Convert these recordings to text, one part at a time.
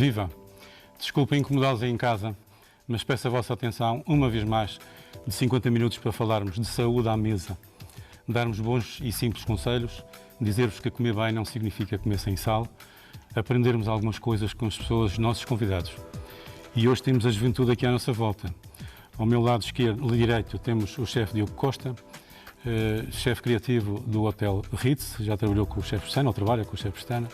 Viva! Desculpem incomodá-los aí em casa, mas peço a vossa atenção, uma vez mais, de 50 minutos para falarmos de saúde à mesa, darmos bons e simples conselhos, dizer-vos que comer bem não significa comer sem sal, aprendermos algumas coisas com as pessoas, nossos convidados. E hoje temos a juventude aqui à nossa volta. Ao meu lado direito temos o chefe Diogo Costa, chefe criativo do Hotel Ritz, já trabalhou com o chefe Pestana, ou trabalha com o chefe Pestana,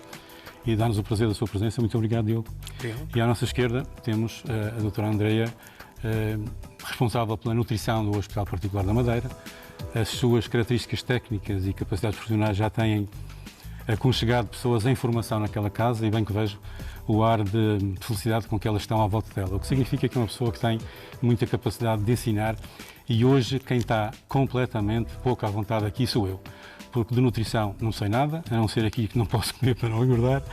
e dá-nos o prazer da sua presença. Muito obrigado, Diogo. Obrigado. E à nossa esquerda temos a doutora Andreia, responsável pela nutrição do Hospital Particular da Madeira. As suas características técnicas e capacidades profissionais já têm aconchegado pessoas em formação naquela casa e bem que vejo o ar de felicidade com que elas estão à volta dela, o que significa que é uma pessoa que tem muita capacidade de ensinar e hoje quem está completamente pouco à vontade aqui sou eu, porque de nutrição não sei nada, a não ser aqui que não posso comer para não engordar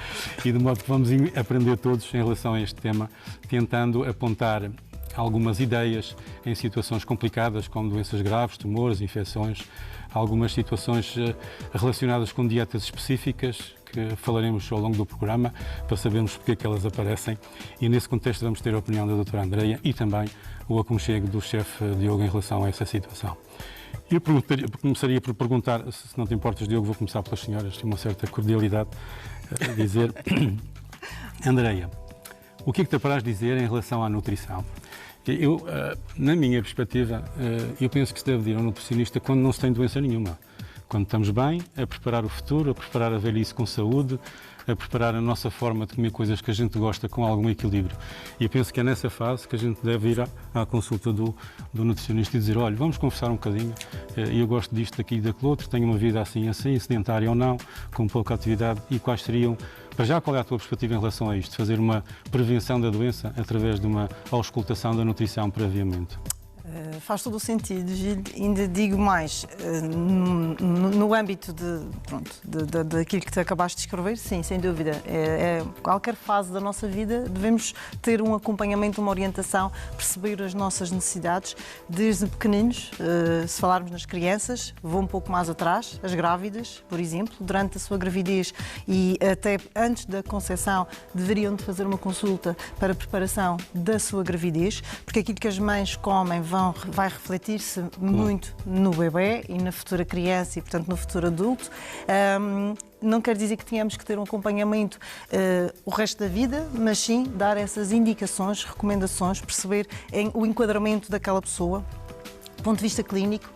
e de modo que vamos aprender todos em relação a este tema, tentando apontar algumas ideias em situações complicadas como doenças graves, tumores, infecções, algumas situações relacionadas com dietas específicas que falaremos ao longo do programa para sabermos porque é que elas aparecem e nesse contexto vamos ter a opinião da doutora Andreia e também o aconchego do chefe Diogo em relação a essa situação. Eu começaria por perguntar, se não te importas, Diogo, vou começar pelas senhoras, tenho uma certa cordialidade a dizer. Andreia, o que é que te apraz dizer em relação à nutrição? Eu, na minha perspectiva, eu penso que se deve ir ao nutricionista quando não se tem doença nenhuma. Quando estamos bem, a preparar o futuro, a preparar a velhice com saúde, a preparar a nossa forma de comer coisas que a gente gosta com algum equilíbrio. E eu penso que é nessa fase que a gente deve ir à consulta do nutricionista e dizer, olha, vamos conversar um bocadinho, eu gosto disto, daqui e daquele outro, tenho uma vida assim, sedentária ou não, com pouca atividade, e quais seriam, para já, qual é a tua perspectiva em relação a isto? Fazer uma prevenção da doença através de uma auscultação da nutrição previamente? Faz todo o sentido, Gil. Ainda digo mais, no âmbito daquilo que tu acabaste de escrever, sim, sem dúvida. Qualquer fase da nossa vida devemos ter um acompanhamento, uma orientação, perceber as nossas necessidades, desde pequeninos, se falarmos nas crianças, vou um pouco mais atrás, as grávidas, por exemplo, durante a sua gravidez e até antes da concepção, deveriam de fazer uma consulta para a preparação da sua gravidez, porque aquilo que as mães comem vai refletir-se muito no bebê e na futura criança e, portanto, no futuro adulto. Não quer dizer que tenhamos que ter um acompanhamento o resto da vida, mas sim dar essas indicações, recomendações, perceber o enquadramento daquela pessoa, do ponto de vista clínico.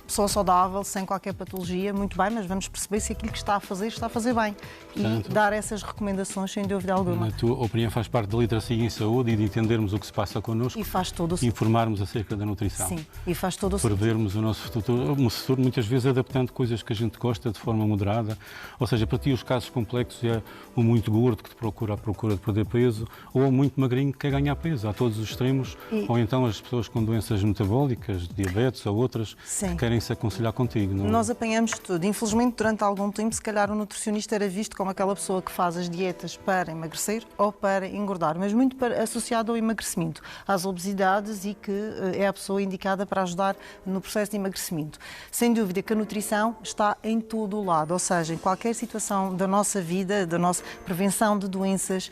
Pessoa saudável, sem qualquer patologia, muito bem, mas vamos perceber se aquilo que está a fazer bem. Portanto, e dar essas recomendações, sem dúvida alguma. Na tua opinião, faz parte da literacia em saúde e de entendermos o que se passa connosco. E faz todo o sentido. Informarmos acerca da nutrição. Sim, e faz todo o sentido. Prevermos o nosso futuro, muitas vezes adaptando coisas que a gente gosta de forma moderada. Ou seja, para ti os casos complexos é o muito gordo que te procura à procura de perder peso ou o muito magrinho que quer ganhar peso. Há todos os extremos. Ou então as pessoas com doenças metabólicas, diabetes ou outras, que querem se aconselhar contigo. Não? Nós apanhamos tudo. Infelizmente, durante algum tempo, se calhar o nutricionista era visto como aquela pessoa que faz as dietas para emagrecer ou para engordar, mas muito associado ao emagrecimento, às obesidades e que é a pessoa indicada para ajudar no processo de emagrecimento. Sem dúvida que a nutrição está em todo o lado, ou seja, em qualquer situação da nossa vida, da nossa prevenção de doenças,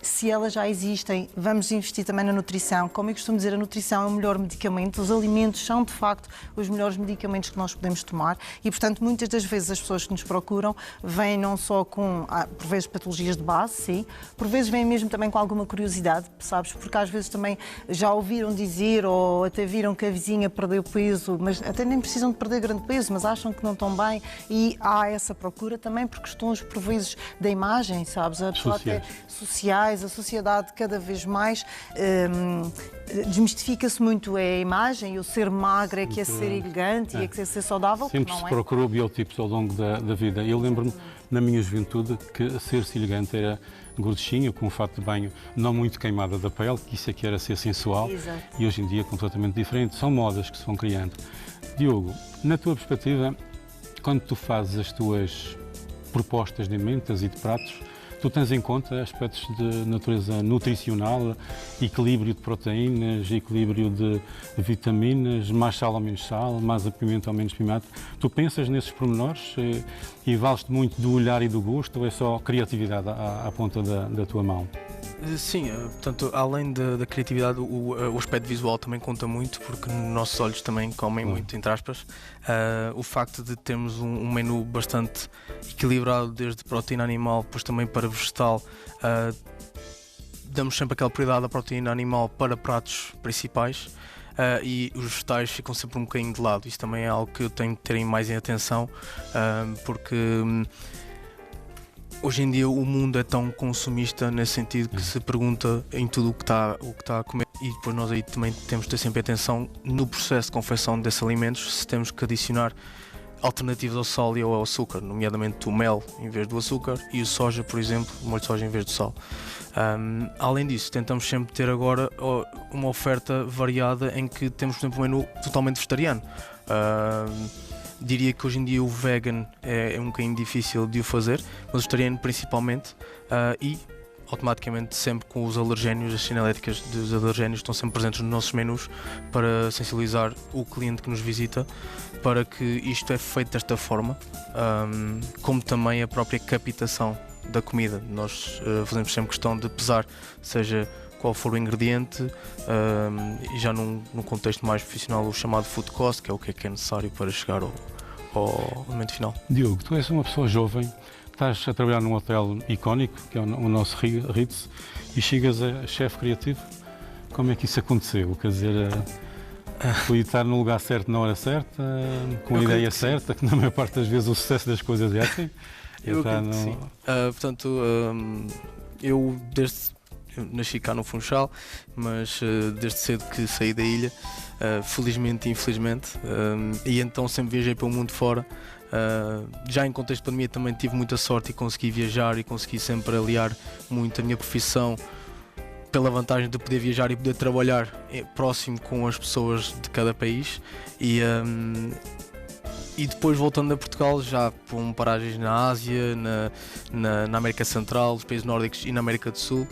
se elas já existem, vamos investir também na nutrição. Como eu costumo dizer, a nutrição é o melhor medicamento, os alimentos são, de facto, os melhores medicamentos que nós podemos tomar e, portanto, muitas das vezes as pessoas que nos procuram vêm não só com, por vezes, patologias de base, sim, por vezes vêm mesmo também com alguma curiosidade, sabes, porque às vezes também já ouviram dizer ou até viram que a vizinha perdeu peso, mas até nem precisam de perder grande peso, mas acham que não estão bem e há essa procura também por questões, por vezes, da imagem, sabes, a pessoa até sociais, a sociedade cada vez mais desmistifica-se muito a imagem e o ser magro é que é ser elegante e é que é ser saudável. Sempre não se é? procurou biotipos ao longo da vida. Eu lembro-me, na minha juventude, que ser-se elegante era gordichinho, com um fato de banho não muito queimada da pele, que isso aqui era ser sensual. Exato. E hoje em dia é completamente diferente. São modas que se vão criando. Diogo, na tua perspectiva, quando tu fazes as tuas propostas de emendas e de pratos, tu tens em conta aspectos de natureza nutricional, equilíbrio de proteínas, equilíbrio de vitaminas, mais sal ou menos sal, mais pimenta ou menos pimenta. Tu pensas nesses pormenores e vales-te muito do olhar e do gosto ou é só criatividade à ponta da tua mão? Sim, portanto, além da criatividade, o aspecto visual também conta muito, porque nossos olhos também comem muito, entre aspas. O facto de termos um menu bastante equilibrado, desde proteína animal, depois também para vegetal, damos sempre aquela prioridade à proteína animal para pratos principais. E os vegetais ficam sempre um bocadinho de lado. Isso também é algo que eu tenho de ter mais em atenção, porque hoje em dia o mundo é tão consumista nesse sentido que se pergunta em tudo o que está a comer, e depois nós aí também temos de ter sempre atenção no processo de confecção desses alimentos, se temos que adicionar alternativas ao sal e ao açúcar, nomeadamente o mel em vez do açúcar e o soja, por exemplo, o molho de soja em vez do sal. Além disso, tentamos sempre ter agora uma oferta variada em que temos, por exemplo, um menu totalmente vegetariano. Diria que hoje em dia o vegan é um bocadinho difícil de o fazer, mas o vegetariano principalmente, e automaticamente sempre com os alergénios, as sinaléticas dos alergénios estão sempre presentes nos nossos menus para sensibilizar o cliente que nos visita para que isto é feito desta forma, como também a própria captação da comida. Nós fazemos sempre questão de pesar, seja qual for o ingrediente, e já num contexto mais profissional, o chamado food cost, que é o que é necessário para chegar ao momento final. Diogo, tu és uma pessoa jovem, estás a trabalhar num hotel icónico, que é o nosso Ritz, e chegas a chefe criativo. Como é que isso aconteceu? Quer dizer, foi estar no lugar certo na hora certa, com a ideia certa, que na maior parte das vezes o sucesso das coisas é assim. Eu sim. Portanto, eu nasci cá no Funchal, mas desde cedo que saí da ilha, felizmente e infelizmente, e então sempre viajei para o mundo fora. Já em contexto de pandemia também tive muita sorte e consegui viajar e consegui sempre aliar muito a minha profissão pela vantagem de poder viajar e poder trabalhar próximo com as pessoas de cada país. E depois, voltando a Portugal, já com paragens na Ásia, na América Central, nos países nórdicos e na América do Sul,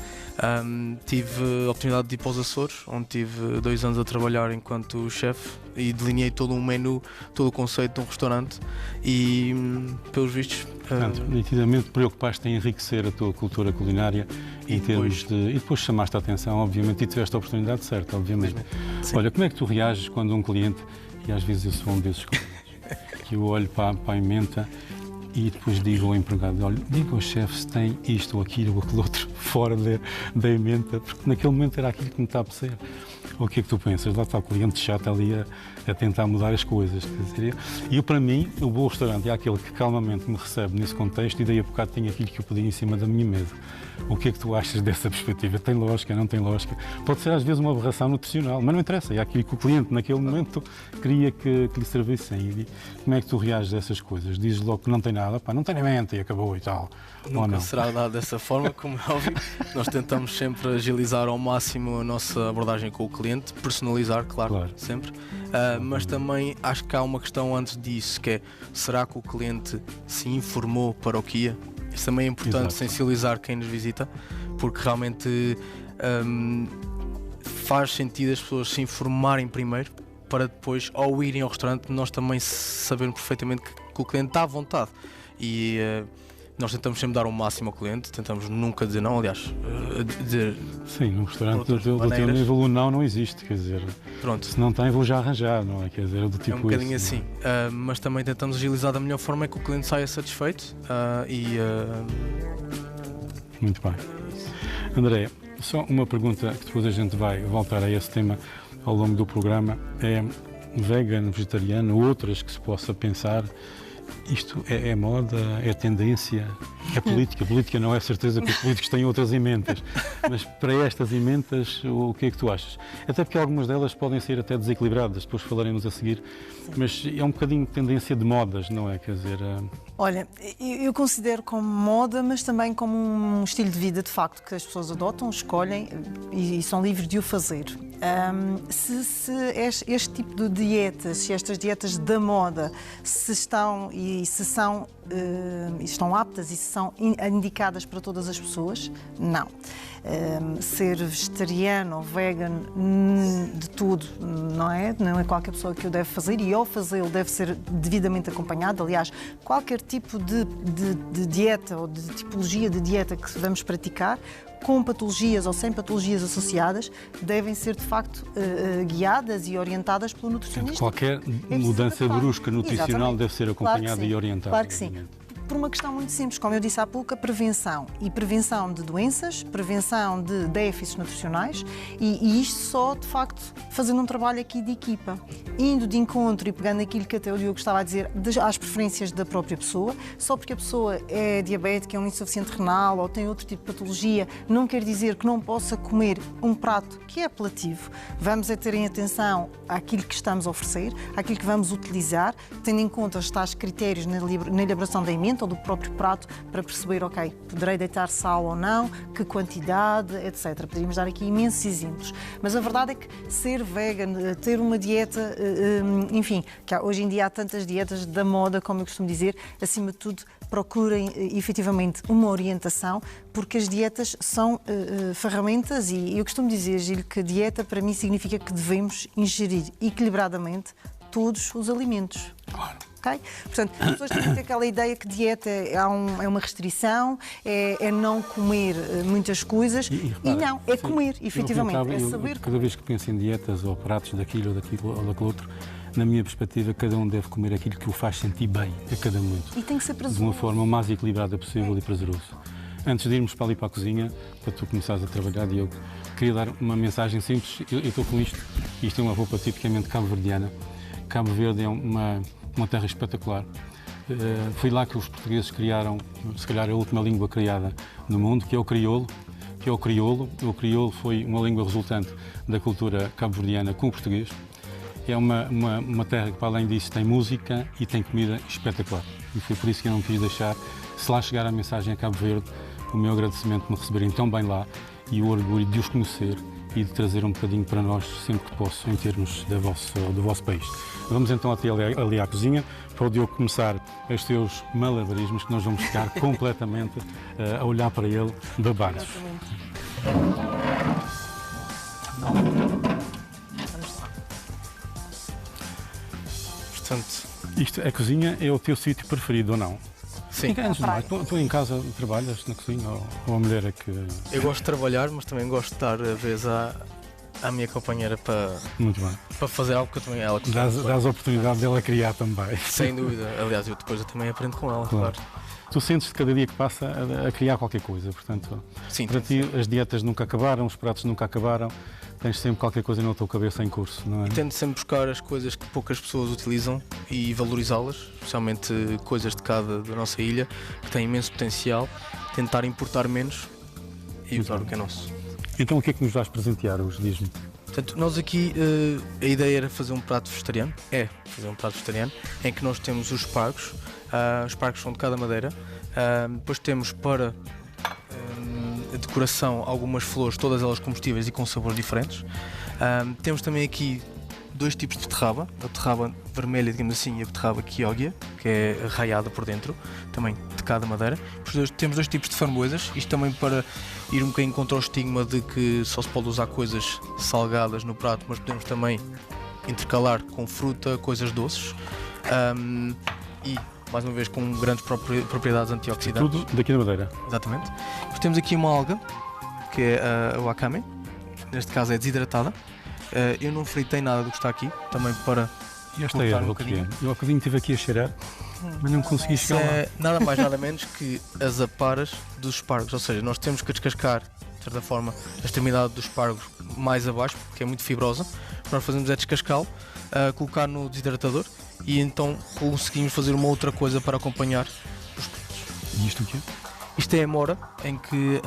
tive a oportunidade de ir para os Açores, onde tive 2 anos a trabalhar enquanto chefe e delineei todo um menu, todo o conceito de um restaurante e, pelos vistos... Portanto, nitidamente preocupaste em enriquecer a tua cultura culinária e depois chamaste a atenção, obviamente, e tiveste a oportunidade certa, obviamente. Olha, como é que tu reages quando um cliente, e às vezes eu sou um desses clientes, que eu olho para a emenda e depois digo ao empregado, olha, diga ao chefe se tem isto ou aquilo ou aquele outro fora da emenda, porque naquele momento era aquilo que me está a apetecer. O que é que tu pensas? Lá está o cliente chato ali a tentar mudar as coisas. Quer dizer, eu, para mim, o bom restaurante é aquele que calmamente me recebe nesse contexto e daí a bocado tenho aquilo que eu pedi em cima da minha mesa. O que é que tu achas dessa perspectiva? Tem lógica, não tem lógica? Pode ser às vezes uma aberração nutricional, mas não interessa, é aquilo que o cliente naquele momento queria que lhe servissem. E como é que tu reages a essas coisas? Dizes logo que não tem nada, pá, não tem nem mente e acabou e tal. Nunca será dado dessa forma, como é óbvio. Nós tentamos sempre agilizar ao máximo a nossa abordagem com o cliente, personalizar, claro. Sempre. Mas também acho que há uma questão antes disso, que é, será que o cliente se informou para o que ia? Isso também é importante, sensibilizar quem nos visita, porque realmente faz sentido as pessoas se informarem primeiro, para depois, ao irem ao restaurante, nós também sabermos perfeitamente que o cliente está à vontade. E nós tentamos sempre dar o máximo ao cliente, tentamos nunca dizer não, aliás, dizer... Sim, no restaurante do teu nível o não existe, quer dizer, pronto. Se não tem vou já arranjar, não é? Quer dizer, do tipo é um bocadinho isso, assim, mas também tentamos agilizar da melhor forma é que o cliente saia satisfeito Muito bem. André, só uma pergunta que depois a gente vai voltar a esse tema ao longo do programa, é vegan, vegetariano, outras que se possa pensar. Isto é moda, é tendência, é política. Política não é certeza que os políticos têm outras emendas, mas para estas emendas, o que é que tu achas? Até porque algumas delas podem ser até desequilibradas, depois falaremos a seguir, mas é um bocadinho tendência de modas, não é? Quer dizer... Olha, eu considero como moda, mas também como um estilo de vida, de facto, que as pessoas adotam, escolhem e são livres de o fazer. Se este tipo de dietas, se estas dietas da moda, se estão aptas e se são indicadas para todas as pessoas, não. ser vegetariano ou vegan de tudo, não é? Não é qualquer pessoa que o deve fazer e ao fazê-lo deve ser devidamente acompanhado. Aliás, qualquer tipo de dieta ou de tipologia de dieta que vamos praticar, com patologias ou sem patologias associadas, devem ser de facto guiadas e orientadas pelo nutricionista. Qualquer mudança brusca nutricional Exatamente. deve ser acompanhada Claro e orientada. Claro que sim. Por uma questão muito simples, como eu disse há pouco, a prevenção. E prevenção de doenças, prevenção de déficits nutricionais e isto só, de facto, fazendo um trabalho aqui de equipa. Indo de encontro e pegando aquilo que até o Diogo estava a dizer, às preferências da própria pessoa. Só porque a pessoa é diabética, é um insuficiente renal ou tem outro tipo de patologia, não quer dizer que não possa comer um prato que é apelativo. Vamos é ter em atenção àquilo que estamos a oferecer, àquilo que vamos utilizar, tendo em conta os tais critérios na elaboração da emenda ou do próprio prato para perceber, ok, poderei deitar sal ou não, que quantidade, etc. Poderíamos dar aqui imensos exemplos. Mas a verdade é que ser vegan, ter uma dieta, enfim, que hoje em dia há tantas dietas da moda, como eu costumo dizer, acima de tudo, procurem efetivamente uma orientação, porque as dietas são ferramentas e eu costumo dizer, Gil, que dieta para mim significa que devemos ingerir equilibradamente todos os alimentos. Claro. Okay? Portanto, as pessoas têm que ter aquela ideia que dieta é uma restrição, é não comer muitas coisas e não, é comer, efetivamente, é saber cada vez que penso em dietas ou pratos daquilo ou daquilo ou daquele outro, na minha perspectiva, cada um deve comer aquilo que o faz sentir bem a cada momento. E tem que ser prazeroso. De uma forma o mais equilibrada possível e prazeroso. Antes de irmos para ali para a cozinha, para tu começares a trabalhar, Diogo, queria dar uma mensagem simples. Eu estou com isto é uma roupa tipicamente cabo-verdiana. Cabo Verde é uma terra espetacular. Foi lá que os portugueses criaram, se calhar, a última língua criada no mundo, que é o crioulo. O crioulo foi uma língua resultante da cultura cabo-verdiana com o português. É uma terra que, para além disso, tem música e tem comida espetacular. E foi por isso que eu não quis deixar, se lá chegar a mensagem a Cabo Verde, o meu agradecimento de me receberem tão bem lá e o orgulho de os conhecer e de trazer um bocadinho para nós, sempre que posso, em termos do vosso país. Vamos então até ali à cozinha, para o Diogo começar os seus malabarismos, que nós vamos ficar completamente a olhar para ele, babados. Portanto, a cozinha é o teu sítio preferido ou não? sim. Antes de mais, tu em casa trabalhas na cozinha ou a mulher é que... Eu gosto de trabalhar, mas também gosto de dar a vez à minha companheira Muito bem. para fazer algo que eu também ela gosta. Dás a oportunidade dela criar também. Sem dúvida. Aliás, eu também aprendo com ela, claro. Tu sentes-te cada dia que passa a criar qualquer coisa, portanto, Sim, para ti as dietas nunca acabaram, os pratos nunca acabaram, tens sempre qualquer coisa na tua cabeça em curso, não é? Tento sempre buscar as coisas que poucas pessoas utilizam e valorizá-las, especialmente coisas de cada da nossa ilha, que têm imenso potencial, tentar importar menos e usar o que é nosso. Então o que é que nos vais presentear hoje, diz-me? Portanto, nós aqui, a ideia era fazer um prato vegetariano, em que nós temos os espargos. Os espargos são de cada madeira. Depois temos para a decoração algumas flores, todas elas comestíveis e com sabores diferentes. Temos também aqui dois tipos de beterraba, a beterraba vermelha, digamos assim, e a beterraba quioggia, que é raiada por dentro, também de cada madeira. Depois temos dois tipos de framboesas, isto também para ir um bocadinho contra o estigma de que só se pode usar coisas salgadas no prato, mas podemos também intercalar com fruta, coisas doces. E mais uma vez com grandes propriedades antioxidantes. Tudo daqui da madeira. Exatamente. Depois temos aqui uma alga, que é a wakame, neste caso é desidratada. Eu não fritei nada do que está aqui, também para E esta erva, o que é? Eu há bocadinho estive aqui a cheirar, mas não consegui chegar lá. É nada mais nada menos que as aparas dos espargos, ou seja, nós temos que descascar, de certa forma, a extremidade dos espargos mais abaixo, porque é muito fibrosa. O que nós fazemos é descascá-lo, colocar no desidratador e então conseguimos fazer uma outra coisa para acompanhar os pratos. E isto o que é? Isto é amora, em que...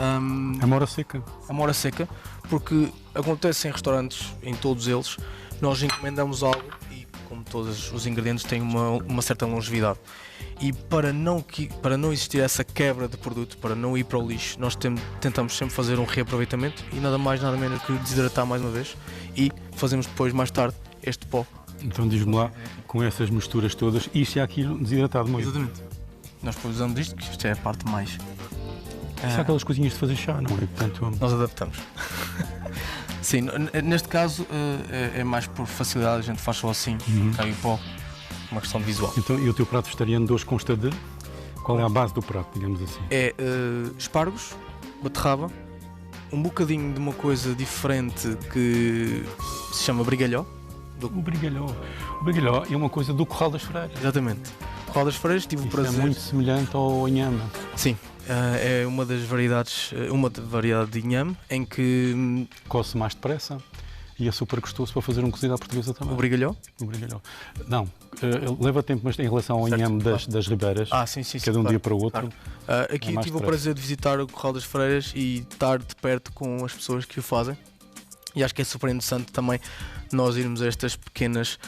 Amora seca. Amora seca, porque acontece em restaurantes, em todos eles, nós encomendamos algo e, como todos os ingredientes, tem uma certa longevidade. E para não existir essa quebra de produto, para não ir para o lixo, nós tentamos sempre fazer um reaproveitamento e nada mais, nada menos que desidratar mais uma vez e fazemos depois, mais tarde, este pó. Então diz-me lá, com essas misturas todas, isto é aquilo desidratado mesmo. Exatamente. Nós depois usamos isto, que isto é a parte mais São aquelas coisinhas de fazer chá, não é? Portanto, Nós adaptamos. Sim, neste caso é mais por facilidade, a gente faz só assim, cai o pó, uma questão de visual. então, e o teu prato vegetariano de hoje consta de? Qual é a base do prato, digamos assim? É espargos, beterraba, um bocadinho de uma coisa diferente que se chama brigalhó. O brigalhó. O brigalhó é uma coisa do Curral das Freiras. Exatamente. Curral das Freiras, tive o Isso prazer. é muito semelhante ao inhame. Sim, é uma das variedades, variedade de inhame em que Coce mais depressa e é super gostoso para fazer um cozido à portuguesa também. o brigalhó. O brigalhó. Não, leva tempo, mas em relação ao Certo, inhame claro. das ribeiras, Sim, que é de um claro, dia para o outro. claro. Aqui mais tive o depressa. prazer de visitar o Curral das Freiras e estar de perto com as pessoas que o fazem. E acho que é super interessante também nós irmos a estas pequenas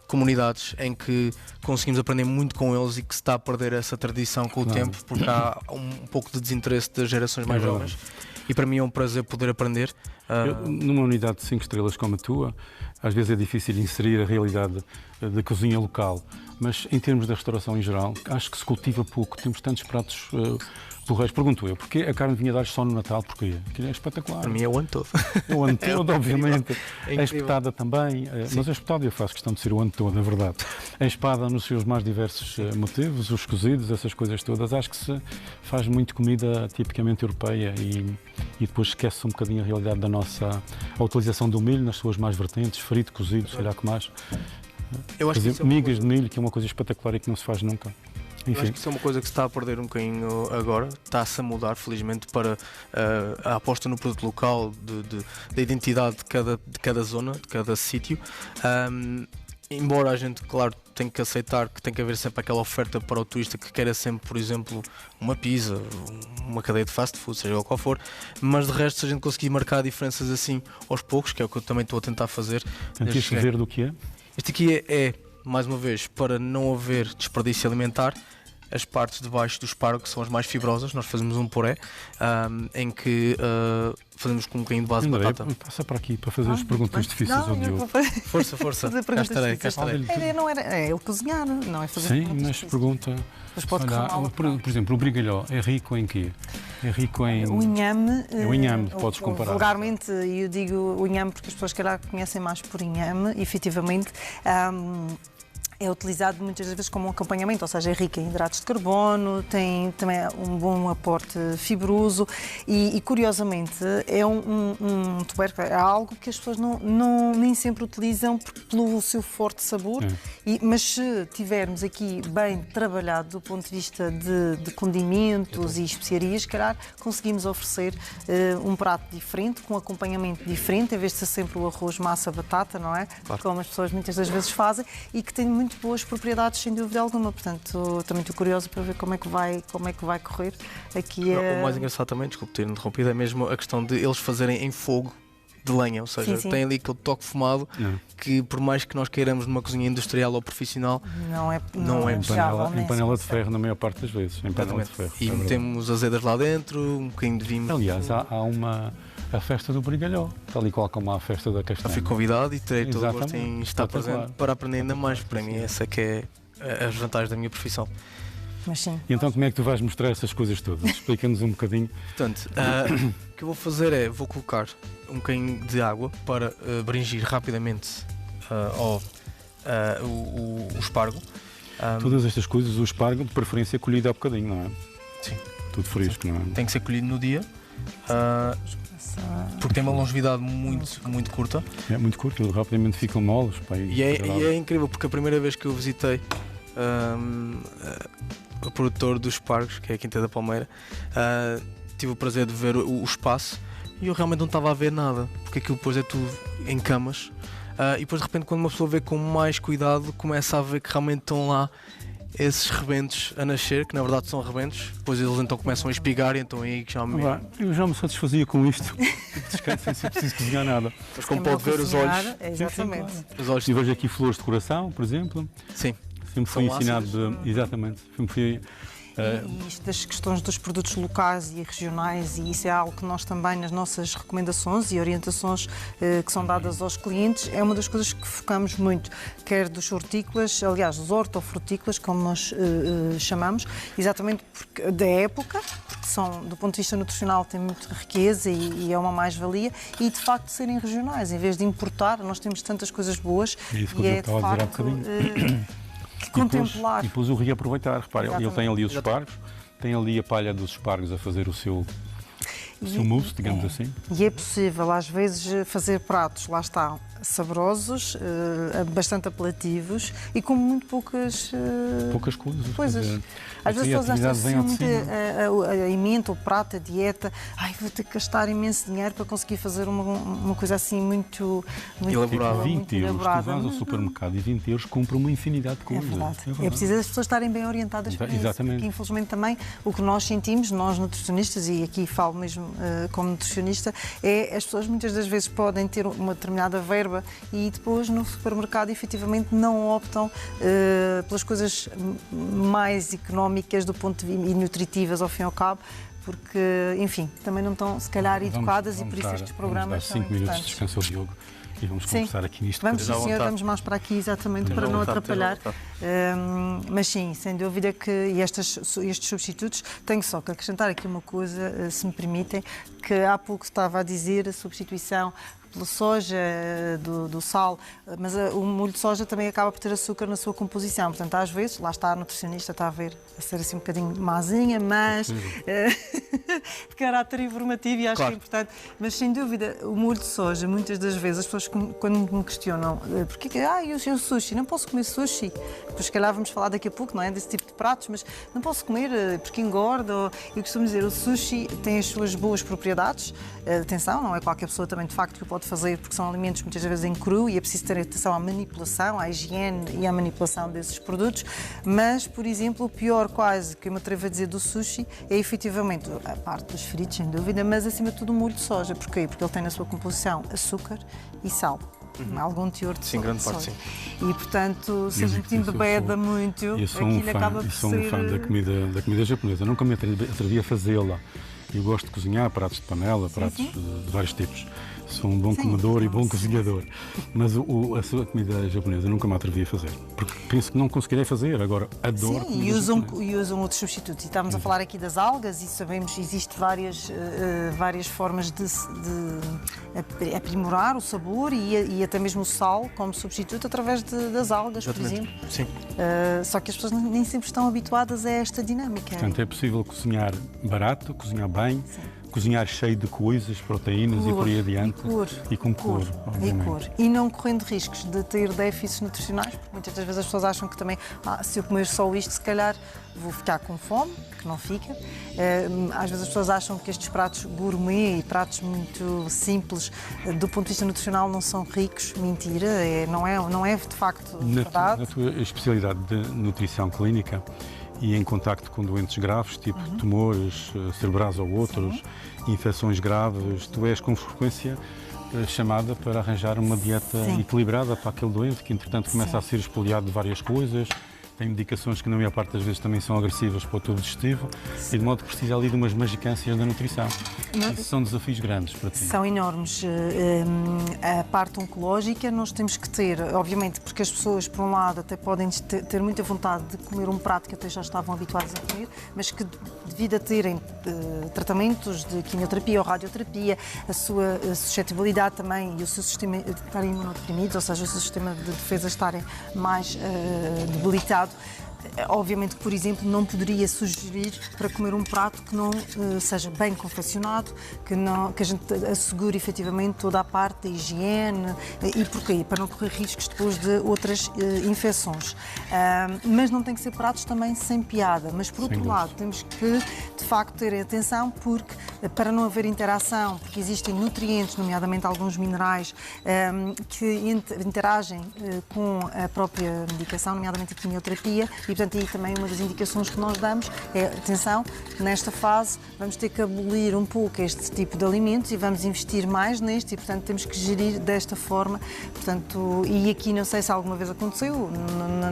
comunidades em que conseguimos aprender muito com eles e que se está a perder essa tradição com o Claro. tempo, porque há um pouco de desinteresse das gerações mais verdade. jovens. E para mim é um prazer poder aprender. Numa unidade de 5 estrelas como a tua, às vezes é difícil inserir a realidade da cozinha local, mas em termos da restauração em geral, acho que se cultiva pouco. Temos tantos pratos porreiros. Pergunto eu, porquê a carne de vinhadares só no Natal? Porquê? Aquilo é espetacular. Para mim é o ano todo. É o ano todo, obviamente. É A incrível. espetada também, mas a espetada eu faço questão de ser o ano todo, é verdade. A espada nos seus mais diversos motivos, os cozidos, essas coisas todas. Acho que se faz muito comida tipicamente europeia e depois esquece um bocadinho a realidade da nossa a utilização do milho nas suas mais vertentes, frito, cozido, sei lá que mais. Eu acho que isso é Migas de milho, que é uma coisa espetacular e que não se faz nunca. Eu Enfim, acho que isso é uma coisa que se está a perder um bocadinho agora, está-se a mudar, felizmente, para a aposta no produto local, da identidade de cada zona, de cada sítio. Embora a gente, claro, tenha que aceitar que tem que haver sempre aquela oferta para o turista que queira sempre, por exemplo, uma pizza, uma cadeia de fast food, seja qual for, mas de resto, se a gente conseguir marcar diferenças assim aos poucos, que é o que eu também estou a tentar fazer. antes de ver do que é. Este aqui é, mais uma vez, para não haver desperdício alimentar, as partes de baixo do espargo, que são as mais fibrosas. Nós fazemos um puré em que fazemos com um bocadinho de base de André, batata. passa para aqui para fazer as perguntas difíceis ao Não, eu Diogo. vou fazer Força, fazer cá perguntas estarei, cá difíceis. estarei. A ideia não era ele cozinhar, não é fazer Sim, perguntas mas difíceis. pergunta. Mas pode Olha, correr mal. por exemplo, o brigalhó é rico em quê? É rico em. O inhame, o inhame, podes comparar. vulgarmente, e eu digo o inhame porque as pessoas que calhar conhecem mais por inhame, efetivamente, é utilizado muitas vezes como um acompanhamento, ou seja, é rico em hidratos de carbono, tem também um bom aporte fibroso e curiosamente, é um tubérculo, é algo que as pessoas nem sempre utilizam pelo seu forte sabor, mas se tivermos aqui bem trabalhado do ponto de vista de condimentos e especiarias, calhar conseguimos oferecer um prato diferente, com um acompanhamento diferente, em vez de ser sempre o arroz, massa, batata, não é? Claro. Como as pessoas muitas das vezes fazem e que tem muito boas propriedades, sem dúvida alguma. Portanto, também estou curiosa para ver como é que vai correr aqui. O mais engraçado também, desculpe ter interrompido, é mesmo a questão de eles fazerem em fogo de lenha, ou seja, Sim, sim. tem ali aquele toque fumado que, por mais que nós queiramos numa cozinha industrial ou profissional, Não é Em desejável, panela, em panela de ferro, na maior parte das vezes. Em panela de exatamente, ferro. e é verdade. metemos azedas lá dentro, um bocadinho de vinho. Aliás, há a festa do brigalhó, tal e qual como há a festa da Já castanha. fui convidado e terei todo o gosto Exatamente. em estar Espetacular. presente para aprender ainda mais. Para mim, essa é que é as vantagens da minha profissão. Mas sim. E então como é que tu vais mostrar essas coisas todas? Explica-nos um bocadinho. Portanto, o que eu vou fazer é, vou colocar um bocadinho de água para bringir rapidamente o espargo. Todas estas coisas, o espargo, de preferência colhido há bocadinho, não é? Sim. Tudo fresco, não é? Tem que ser colhido no dia, porque tem uma longevidade muito curta. É muito curto, eles rapidamente ficam moles. Pá, E é incrível, porque a primeira vez que eu visitei o produtor dos espargos, que é a Quinta da Palmeira, tive o prazer de ver o espaço e eu realmente não estava a ver nada, porque aquilo depois é tudo em camas. E depois de repente, quando uma pessoa vê com mais cuidado, começa a ver que realmente estão lá esses rebentos a nascer, que na verdade são rebentos, depois eles então começam a espigar e então é aí que já me... Eu já me satisfazia com isto. Descanso sem ser preciso cozinhar nada. Mas como pode ver, os olhos... Exatamente. Os olhos E vejo aqui flores de coração, por exemplo. sim. Sempre fui São ensinado ácidas. exatamente. Sempre fui E isto das questões dos produtos locais e regionais, e isso é algo que nós também, nas nossas recomendações e orientações que são dadas aos clientes, é uma das coisas que focamos muito, quer dos hortícolas, aliás, dos hortofrutícolas, como nós chamamos, exatamente porque, da época, porque são, do ponto de vista nutricional, têm muita riqueza e é uma mais-valia, e de facto serem regionais, em vez de importar, nós temos tantas coisas boas e é de facto contemplar. E depois o reaproveitar. Repare, ele tem ali os espargos, tem ali a palha dos espargos a fazer o seu mousse, digamos assim. E é possível, às vezes, fazer pratos, lá está, saborosos, bastante apelativos e com muito poucas coisas. Às vezes as pessoas acham muito a emenda, o prato, a dieta, vou ter que gastar imenso dinheiro para conseguir fazer uma coisa assim muito elaborada. 20 euros, tu vais ao supermercado e 20 euros compra uma infinidade de coisas. É preciso as pessoas estarem bem orientadas para isso. Exatamente. Porque, infelizmente, também o que nós sentimos, nós nutricionistas, e aqui falo mesmo como nutricionista, é as pessoas muitas das vezes podem ter uma determinada verba e depois no supermercado efetivamente não optam pelas coisas mais económicas do ponto de vista e nutritivas ao fim e ao cabo, porque, enfim, também não estão se calhar educadas e por isso estes programas são importantes. 5 minutos de descanso ao Diogo e vamos conversar aqui nisto. Vamos, sim, senhor, vamos mais para aqui exatamente para não atrapalhar. Mas sim, sem dúvida que estes substitutos, tenho só que acrescentar aqui uma coisa, se me permitem, que há pouco estava a dizer a substituição pela soja, do sal, mas o molho de soja também acaba por ter açúcar na sua composição. Portanto, às vezes, lá está a nutricionista, está a ver, a ser assim um bocadinho mazinha, mas de caráter informativo, e acho que é importante. Mas, sem dúvida, o molho de soja, muitas das vezes, as pessoas quando me questionam porque eu sushi, não posso comer sushi. Depois, se calhar, vamos falar daqui a pouco, não é, desse tipo de pratos, mas não posso comer porque engorda. Eu costumo dizer, o sushi tem as suas boas propriedades. Atenção, não é qualquer pessoa também, de facto, que o pode fazer, porque são alimentos muitas vezes em cru e é preciso ter atenção à manipulação, à higiene e à manipulação desses produtos. Mas, por exemplo, o pior quase que eu me atrevo a dizer do sushi é efetivamente a parte dos fritos, sem dúvida, mas acima de tudo o molho de soja. Porquê? Porque ele tem na sua composição açúcar e sal. Algum teor de soja. Grande parte, sim. E, portanto, se a gente embebeda muito, aquilo acaba por ser... Eu sou um fã da comida japonesa. Nunca me atrevi a fazê-la. Eu gosto de cozinhar pratos de panela, pratos de vários tipos. Sou um bom comedor e bom cozinhador. Mas a sua comida japonesa nunca me atrevi a fazer. Porque penso que não conseguirei fazer. Agora, adoro comida japonesa. E usam outros substitutos. E estávamos a falar aqui das algas e sabemos que existem várias formas de aprimorar o sabor e até mesmo o sal como substituto através das algas, por exemplo. Sim. Só que as pessoas nem sempre estão habituadas a esta dinâmica. Portanto, é possível cozinhar barato, cozinhar bem, cozinhar cheio de coisas, proteínas e por aí adiante. E com cor. E não correndo riscos de ter déficits nutricionais, porque muitas das vezes as pessoas acham que também, se eu comer só isto, se calhar vou ficar com fome, que não fica. Às vezes as pessoas acham que estes pratos gourmet e pratos muito simples, do ponto de vista nutricional, não são ricos. Mentira, não é de facto verdade. Na tua especialidade de nutrição clínica, e em contacto com doentes graves, tipo tumores cerebrais ou outros, infecções graves, tu és com frequência chamada para arranjar uma dieta equilibrada para aquele doente que, entretanto, começa a ser expoliado de várias coisas. Tem medicações que, na maior parte das vezes, também são agressivas para o tubo digestivo e de modo que precisa ali de umas magicâncias da nutrição. Isso são desafios grandes para ti. São enormes. A parte oncológica nós temos que ter, obviamente, porque as pessoas, por um lado, até podem ter muita vontade de comer um prato que até já estavam habituados a comer, mas que, devido a terem tratamentos de quimioterapia ou radioterapia, a sua suscetibilidade também e o seu sistema estarem imunodeprimidos, ou seja, o seu sistema de defesa estarem mais debilitado. Obviamente que, por exemplo, não poderia sugerir para comer um prato que não seja bem confeccionado, que a gente assegure efetivamente toda a parte da higiene. E porquê? Para não correr riscos depois de outras infecções. Mas não tem que ser pratos também sem piada. Mas, por outro lado, temos que, de facto, ter atenção, porque para não haver interação, porque existem nutrientes, nomeadamente alguns minerais, que interagem com a própria medicação, nomeadamente a quimioterapia, e, portanto, portanto, aí também uma das indicações que nós damos é, atenção, nesta fase vamos ter que abolir um pouco este tipo de alimentos e vamos investir mais neste e, portanto, temos que gerir desta forma. Portanto, e aqui não sei se alguma vez aconteceu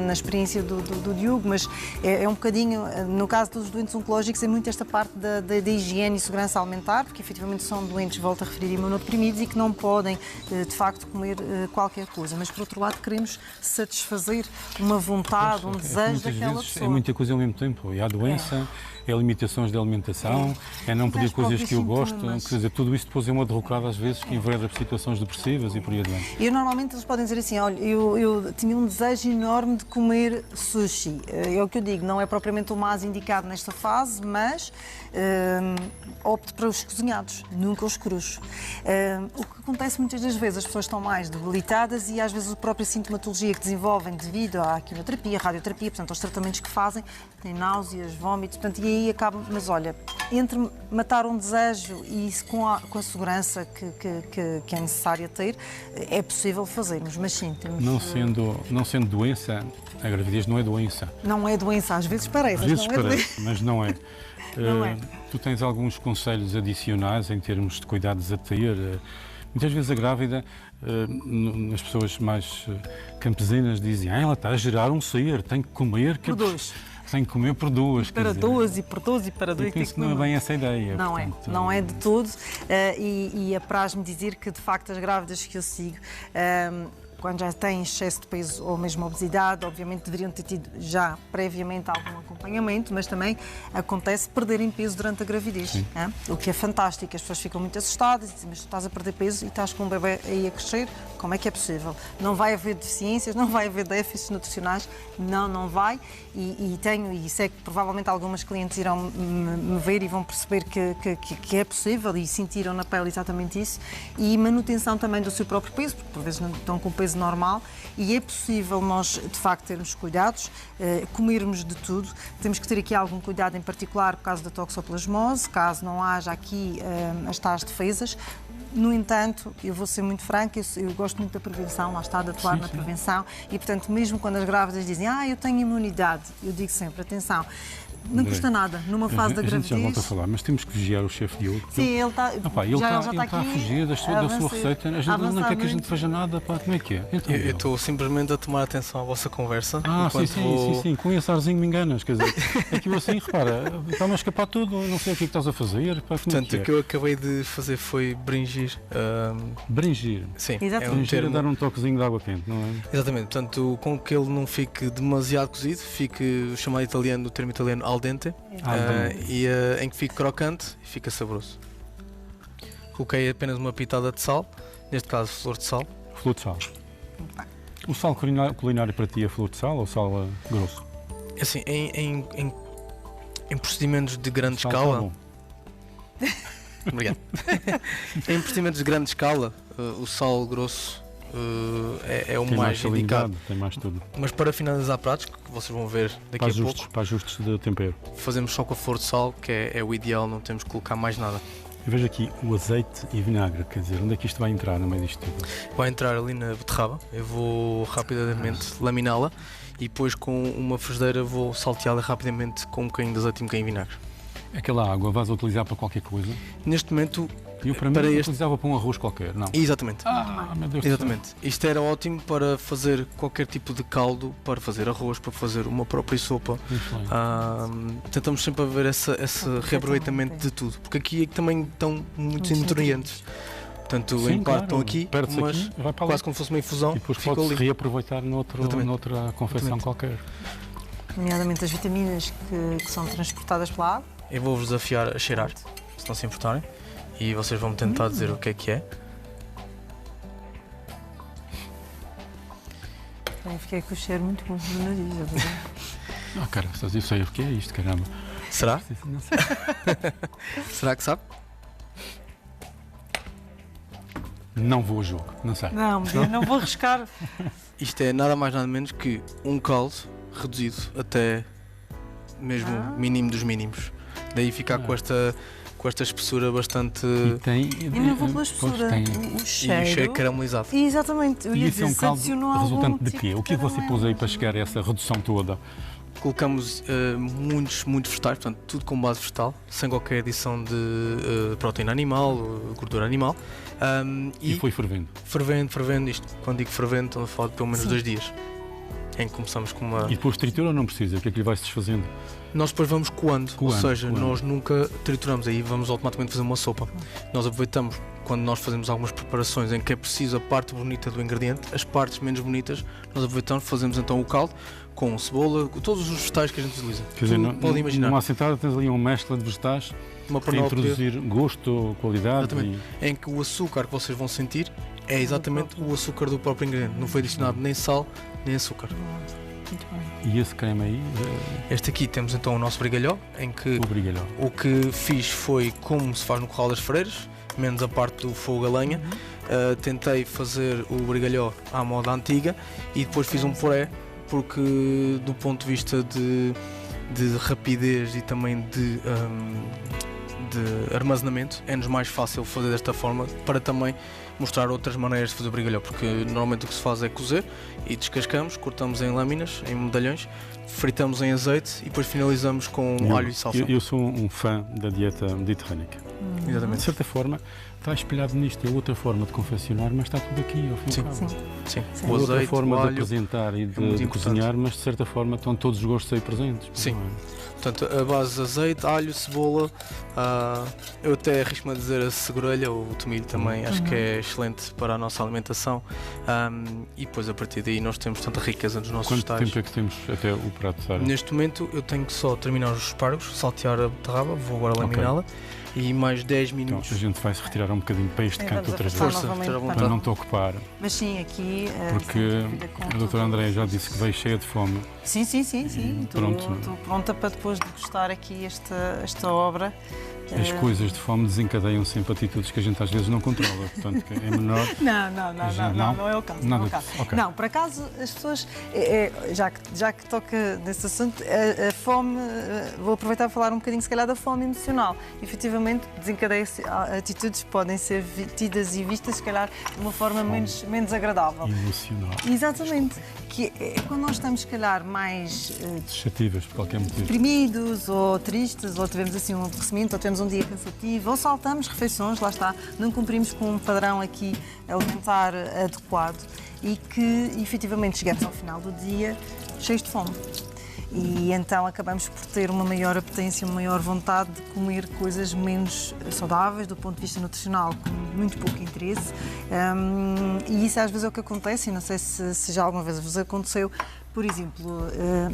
na experiência do Diogo, mas é um bocadinho, no caso dos doentes oncológicos, é muito esta parte da higiene e segurança alimentar, porque efetivamente são doentes, volto a referir, imunodeprimidos e que não podem, de facto, comer qualquer coisa. Mas, por outro lado, queremos satisfazer uma vontade, um desejo daquela pessoa. É muita coisa ao mesmo tempo. E há doença, é limitações de alimentação, é não pedir coisas que eu gosto. Quer dizer, tudo isto depois é uma derrocada às vezes que envereda por situações depressivas e por aí adiante. E normalmente eles podem dizer assim, olha, eu tinha um desejo enorme de comer sushi. É o que eu digo, não é propriamente o mais indicado nesta fase, mas opte para os cozinhados, nunca os crus. O que acontece muitas das vezes, as pessoas estão mais debilitadas e às vezes a própria sintomatologia que desenvolvem devido à quimioterapia, à radioterapia, portanto, aos tratamentos que fazem, têm náuseas, vómitos, portanto, e aí acabam. Mas olha, entre matar um desejo e com a segurança que é necessária ter, é possível fazermos, mas sim, temos... Não sendo doença, a gravidez não é doença. Não é doença, às vezes parece, às vezes não é parece, mas não é. Não é. Tu tens alguns conselhos adicionais em termos de cuidados a ter. Muitas vezes a grávida, as pessoas mais campesinas dizem, ela está a gerar um ser, tem que comer... Por dois. Tem que comer por duas. Para duas e por 12 e para dois. Eu penso que não é bem essa a ideia. Não portanto... não é de todo. E apraz-me dizer que, de facto, as grávidas que eu sigo, quando já têm excesso de peso ou mesmo obesidade, obviamente deveriam ter tido já previamente algum acompanhamento, mas também acontece perderem peso durante a gravidez, o que é fantástico. As pessoas ficam muito assustadas e dizem, mas tu estás a perder peso e estás com um bebê aí a crescer, como é que é possível? Não vai haver deficiências, não vai haver déficits nutricionais, não vai, e sei que provavelmente algumas clientes irão me ver e vão perceber que é possível e sentiram na pele exatamente isso, e manutenção também do seu próprio peso, porque por vezes não estão com peso normal, e é possível nós, de facto, termos cuidados, comermos de tudo. Temos que ter aqui algum cuidado, em particular, por causa da toxoplasmose, caso não haja aqui as tais defesas. No entanto, eu vou ser muito franca, eu gosto muito da prevenção, lá está, de atuar na prevenção, e, portanto, mesmo quando as grávidas dizem, eu tenho imunidade, eu digo sempre, atenção, não custa nada, numa fase da gravidez... A gente já volta a falar, mas temos que vigiar o chefe Diogo. Sim, ele está a fugir da sua receita. A gente não quer que a gente veja nada. Como é que é? Então, eu estou simplesmente a tomar atenção à vossa conversa. Sim. Com esse arzinho me enganas. Quer dizer, é que eu assim, repara, está-me a escapar tudo, não sei o que é que estás a fazer. Portanto, o que eu acabei de fazer foi bringir. Bringir? Sim. Bringir é dar um toquezinho de água quente, não é? Exatamente. Portanto, com que ele não fique demasiado cozido, fique o chamado italiano, o termo italiano al dente, em que fique crocante e fica saboroso. Coloquei apenas uma pitada de sal, neste caso flor de sal. Flor de sal. O sal culinário para ti é flor de sal ou sal grosso? Assim, em procedimentos de grande escala... Obrigado. Em procedimentos de grande escala, o sal grosso é o mais indicado. Tem mais tudo. Mas para finalizar pratos, que vocês vão ver daqui a pouco, para ajustes de tempero, fazemos só com a flor de sal, que é o ideal, não temos que colocar mais nada. Eu vejo aqui o azeite e vinagre, quer dizer, onde é que isto vai entrar no meio disto tudo? Vai entrar ali na beterraba, eu vou rapidamente laminá-la e depois com uma frigideira vou salteá-la rapidamente com um bocadinho de azeite e um bocadinho de vinagre. Aquela água vais utilizar para qualquer coisa? Neste momento... Eu para mim utilizava para um arroz qualquer, não? Exatamente. Meu Deus. Exatamente. Isto era ótimo para fazer qualquer tipo de caldo, para fazer arroz, para fazer uma própria sopa. Tentamos sempre ver esse reaproveitamento de tudo, porque aqui também estão muitos nutrientes. Portanto, em parte estão aqui, mas aqui, quase como se fosse uma infusão. E depois pode-se reaproveitar noutra confecção qualquer. Nomeadamente as vitaminas que são transportadas pela água. Eu vou-vos desafiar a cheirar, se não se importarem. E vocês vão tentar dizer o que é. Eu fiquei com o cheiro muito bom no nariz. Cara, eu sei o que é isto, caramba. Será? Não sei. Será que sabe? Não vou a jogo, não sei. Não vou arriscar. Isto é nada mais nada menos que um caldo reduzido até mesmo mínimo dos mínimos. Daí ficar com esta com esta espessura bastante... E não vou pela espessura, o cheiro... E o cheiro caramelizado. Exatamente. E isso é um caldo resultante de quê? O que é que você caramelo. pôs aí para chegar a essa redução toda? Colocamos muitos vegetais, portanto, tudo com base vegetal, sem qualquer adição de proteína animal, gordura animal. E foi fervendo? Fervendo. Isto, quando digo fervendo, estamos a falar de pelo menos 2 dias. Em que começamos com uma... E depois tritura ou não precisa? O que é que lhe vai se desfazendo? Nós depois vamos coando, ou seja, nós nunca trituramos, aí vamos automaticamente fazer uma sopa. Nós aproveitamos, quando nós fazemos algumas preparações em que é preciso a parte bonita do ingrediente, as partes menos bonitas, nós aproveitamos, fazemos então o caldo com cebola, todos os vegetais que a gente utiliza. Quer dizer, pode imaginar. Numa assentada tens ali uma mescla de vegetais Uma para panóplia, introduzir gosto, qualidade. exatamente, em que o açúcar que vocês vão sentir é exatamente o açúcar do próprio ingrediente. Não foi adicionado nem sal, nem açúcar. Muito bem. E esse creme aí, Este aqui temos então o nosso brigalhó, em que o brigalhó. o que fiz foi como se faz no Curral das Freiras, menos a parte do fogo a lenha. Tentei fazer o brigalhó à moda antiga e depois fiz um puré, porque do ponto de vista de rapidez e também de armazenamento, é-nos mais fácil fazer desta forma para também mostrar outras maneiras de fazer o brigalhó, porque normalmente o que se faz é cozer e descascamos, cortamos em lâminas, em medalhões, fritamos em azeite e depois finalizamos com alho e salsa. Eu sou um fã da dieta mediterrânica. De Exatamente. certa forma, está espelhado nisto. É outra forma de confeccionar, mas está tudo aqui, ao fim e ao cabo. Sim. É O outra azeite, forma o de alho. apresentar e muito de importante. cozinhar, mas de certa forma estão todos os gostos aí presentes. Sim. Não é? Portanto, a base de azeite, alho, cebola, eu até arrisco-me a dizer a segurelha, ou o tomilho também, acho que é excelente para a nossa alimentação. E depois, a partir daí, nós temos tanta riqueza nos nossos Quanto vegetais. tempo é que temos até o prato, Sara? Neste momento, eu tenho que só terminar os espargos, saltear a beterraba, vou agora laminá-la, e mais 10 Então, minutos. a gente vai se retirar um bocadinho para este Sim, canto vamos outras afastar vezes, Força, novamente para para não te ocupar, Mas sim, aqui... porque a doutora Andréia já disse que veio cheia de fome. Sim. Estou Pronto. pronta para depois degustar aqui esta obra. As coisas de fome desencadeiam sempre atitudes que a gente às vezes não controla, portanto é menor. Não é o caso. Nada Não é o caso. disso. Ok. Não, por acaso, as pessoas, já que toca nesse assunto, a fome, vou aproveitar para falar um bocadinho, se calhar, da fome emocional. Efetivamente, desencadeia-se, atitudes podem ser tidas e vistas, se calhar, de uma forma menos agradável. Emocional. Exatamente. Que é quando nós estamos, se calhar, mais Desativas por qualquer motivo. deprimidos ou tristes, ou tivemos assim um aborrecimento, ou tivemos um dia cansativo, ou saltamos refeições, lá está, não cumprimos com um padrão aqui alimentar adequado e que efetivamente chegamos ao final do dia cheios de fome. E então acabamos por ter uma maior apetência, uma maior vontade de comer coisas menos saudáveis do ponto de vista nutricional, com muito pouco interesse. E isso às vezes é o que acontece, e não sei se já alguma vez vos aconteceu. Por exemplo,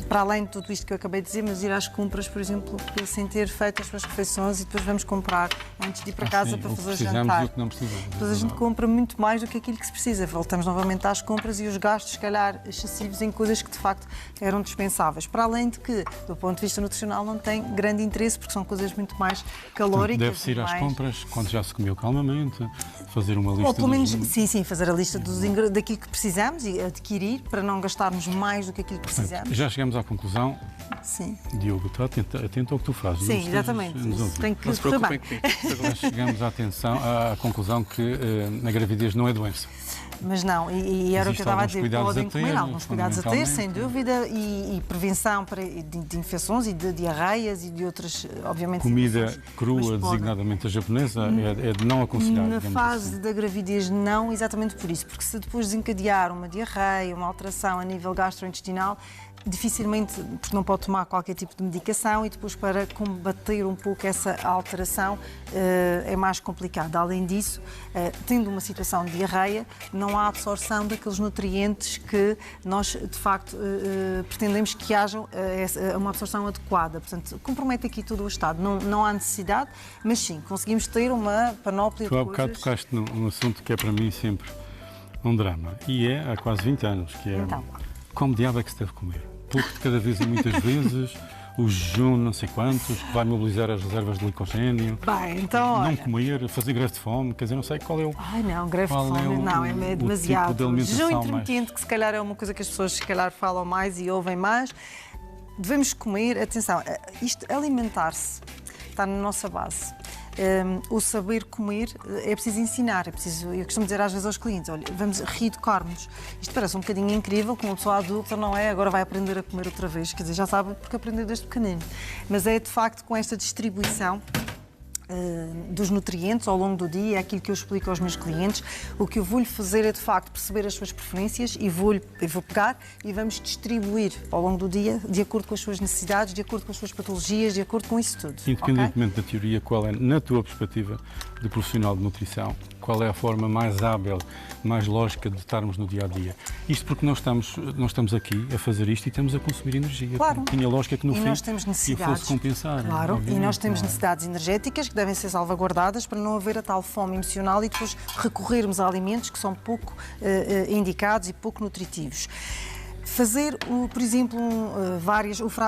para além de tudo isto que eu acabei de dizer, mas ir às compras, por exemplo, sem ter feito as suas refeições e depois vamos comprar antes de ir para casa Sim, para o que fazer o precisamos jantar. e o que não precisamos. Depois a gente compra muito mais do que aquilo que se precisa. Voltamos novamente às compras e os gastos, se calhar, excessivos em coisas que de facto eram dispensáveis. Para além de que, do ponto de vista nutricional, não tem grande interesse, porque são coisas muito mais calóricas. Deve-se ir às compras quando já se comeu calmamente, fazer uma lista. Ou pelo menos, sim, fazer a lista daquilo que precisamos e adquirir para não gastarmos mais do que aquilo que precisamos. Já chegamos à conclusão. Sim. Diogo, está atento ao que tu fazes. Sim, exatamente. Tem que Não se correr preocupem bem. comigo. Nós chegamos à conclusão que a gravidez não é doença. Mas não, e era o que eu Existem estava a alguns dizer, cuidados podem a ter, comer alguns cuidados a ter, sem fundamentalmente. dúvida, e prevenção de infecções e de diarreias e de outras, obviamente, Comida situações. Mas crua, podem. designadamente a japonesa, é de não aconselhar. Na digamos fase assim. da gravidez, não, exatamente por isso, porque se depois desencadear uma diarreia, uma alteração a nível gastrointestinal, dificilmente, porque não pode tomar qualquer tipo de medicação e depois para combater um pouco essa alteração é mais complicado. Além disso, tendo uma situação de diarreia, não há absorção daqueles nutrientes que nós, de facto, pretendemos que hajam uma absorção adequada. Portanto, compromete aqui todo o estado. Não há necessidade, mas sim, conseguimos ter uma panóplia Tu há de bocado coisas. tocaste num assunto que é para mim sempre um drama. E é há quase 20 anos, que é Então. como diabo é que se deve comer? Pouco de cada vez e muitas vezes, o jejum não sei quantos, que vai mobilizar as reservas de glicogênio, Bem, então, não olha. comer, fazer greve de fome, quer dizer, não sei qual é o... Ai não, greve de Qual é fome, o- não, o é tipo demasiado. de alimentação Jejum mais- intermitente, que se calhar é uma coisa que as pessoas se calhar falam mais e ouvem mais. Devemos comer, atenção, isto alimentar-se está na nossa base. o saber comer é preciso ensinar, eu costumo dizer às vezes aos clientes, olha, vamos reeducar-nos. Isto parece um bocadinho incrível, com uma pessoa adulta, não é? Agora vai aprender a comer outra vez, quer dizer, já sabe porque aprendeu desde pequenino. Mas é de facto com esta distribuição dos nutrientes ao longo do dia, é aquilo que eu explico aos meus clientes. O que eu vou-lhe fazer é, de facto, perceber as suas preferências e vou pegar e vamos distribuir ao longo do dia, de acordo com as suas necessidades, de acordo com as suas patologias, de acordo com isso tudo. Independentemente da teoria, qual é, na tua perspectiva de profissional de nutrição, qual é a forma mais hábil, mais lógica de estarmos no dia-a-dia? Isto porque nós estamos aqui a fazer isto e estamos a consumir energia. Claro. Tinha lógica que no fim nós temos necessidades, fosse compensar. Claro, e nós temos não é? necessidades energéticas que devem ser salvaguardadas para não haver a tal fome emocional e depois recorrermos a alimentos que são pouco indicados e pouco nutritivos. Fazer, por exemplo,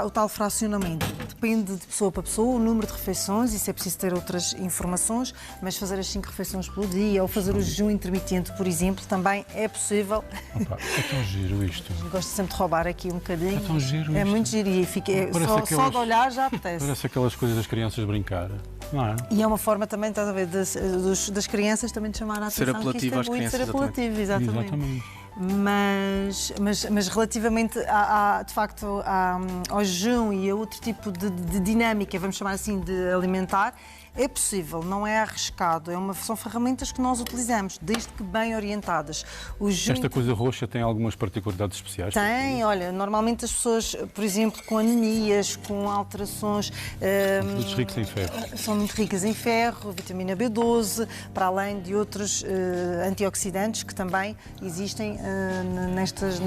o tal fracionamento. Depende de pessoa para pessoa, o número de refeições, isso é preciso ter outras informações, mas fazer as 5 refeições pelo dia ou fazer o jejum intermitente, por exemplo, também é possível. Opa, é tão giro isto. Gosto sempre de roubar aqui um bocadinho. É tão giro isto. É muito giro e só de olhar já apetece. Parece aquelas coisas das crianças brincar. Não é? E é uma forma também, estás a ver, das crianças também de chamar a atenção. Ser apelativo às que isto é muito crianças, ser apelativo, exatamente. Mas relativamente de facto ao jejum e a outro tipo de dinâmica, vamos chamar assim, de alimentar, é possível, não é arriscado, são ferramentas que nós utilizamos, desde que bem orientadas. Esta coisa roxa tem algumas particularidades especiais? Tem, olha, normalmente as pessoas, por exemplo, com anemias, com alterações... Produtos ricos em ferro. São muito ricas em ferro, vitamina B12, para além de outros antioxidantes que também existem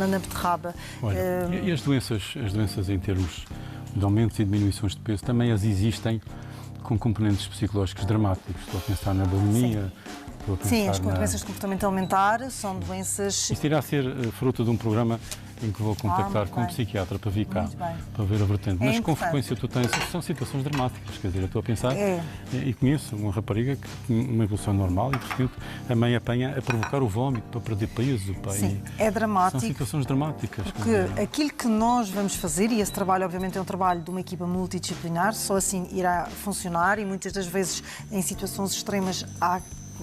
na beterraba. Olha, e as doenças em termos de aumentos e diminuições de peso também existem com componentes psicológicos dramáticos. Estou a pensar na bulimia, estou a pensar Sim, as doenças de comportamento alimentar são doenças... Isto irá ser fruto de um programa em que vou contactar com um psiquiatra para vir cá, para ver a vertente. Mas com frequência tu tens, são situações dramáticas, quer dizer, eu estou a pensar e conheço uma rapariga que tem uma evolução normal e, portanto, a mãe apanha a provocar o vómito para perder peso. Sim, é dramático. São situações dramáticas. Porque aquilo que nós vamos fazer, e esse trabalho obviamente é um trabalho de uma equipa multidisciplinar, só assim irá funcionar e muitas das vezes em situações extremas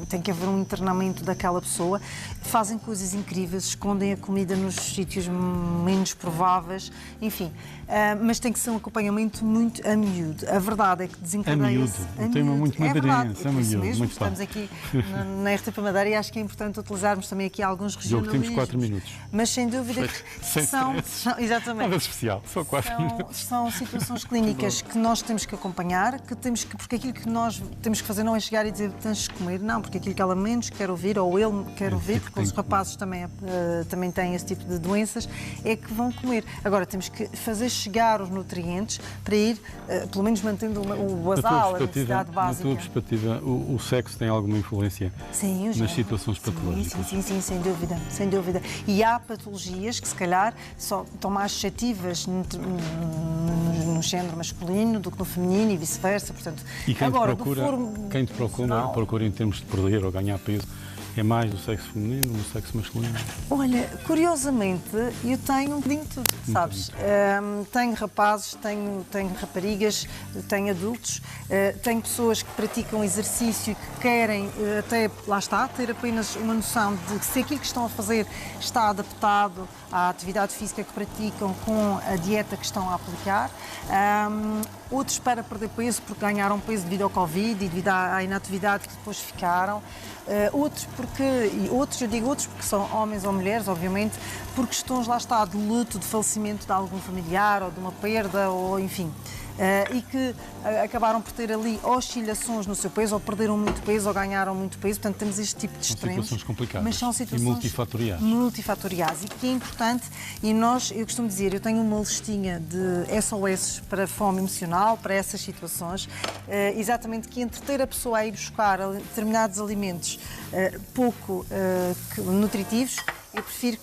tem que haver um internamento daquela pessoa, fazem coisas incríveis, escondem a comida nos sítios menos prováveis, enfim. Mas tem que ser um acompanhamento muito a miúdo. A verdade é que desencadeia-se... Um tema muito madeirense, é miúdo. Mesmo, estamos aqui na RTP Madeira e acho que é importante utilizarmos também aqui alguns regionalismos. Temos 4 minutos. Mas sem dúvida que são exatamente. Nada especial, só 4 minutos. São situações clínicas que nós temos que acompanhar, porque aquilo que nós temos que fazer não é chegar e dizer tens que comer, não, porque aquilo que ela menos quer ouvir, ou ele quer ouvir, porque os rapazes também têm esse tipo de doenças, é que vão comer. Agora, temos que fazer chegar os nutrientes para ir, pelo menos mantendo o basal, a necessidade básica. Na tua perspectiva, o sexo tem alguma influência nas situações patológicas? Sim, sem dúvida, sem dúvida. E há patologias que, se calhar, estão mais suscetíveis no género masculino do que no feminino e vice-versa. Portanto, e quem te procura em termos de perder ou ganhar peso, é mais do sexo feminino ou do sexo masculino? Olha, curiosamente, eu tenho um bocadinho de tudo, sabes? Tenho rapazes, tenho raparigas, tenho adultos, tenho pessoas que praticam exercício e que querem, até lá está, ter apenas uma noção de que se aquilo que estão a fazer está adaptado à atividade física que praticam com a dieta que estão a aplicar. Outros para perder peso porque ganharam peso devido ao Covid e devido à inatividade que depois ficaram. Outros eu digo outros porque são homens ou mulheres, obviamente, por questões, lá está, de luto, de falecimento de algum familiar ou de uma perda, ou enfim. E que acabaram por ter ali oscilações no seu peso, ou perderam muito peso, ou ganharam muito peso. Portanto, temos este tipo de extremos. São situações complicadas. Mas são situações multifatoriais. Multifatoriais. E que é importante, e eu costumo dizer, eu tenho uma listinha de SOS para fome emocional, para essas situações, exatamente que entre ter a pessoa a ir buscar determinados alimentos pouco nutritivos, eu prefiro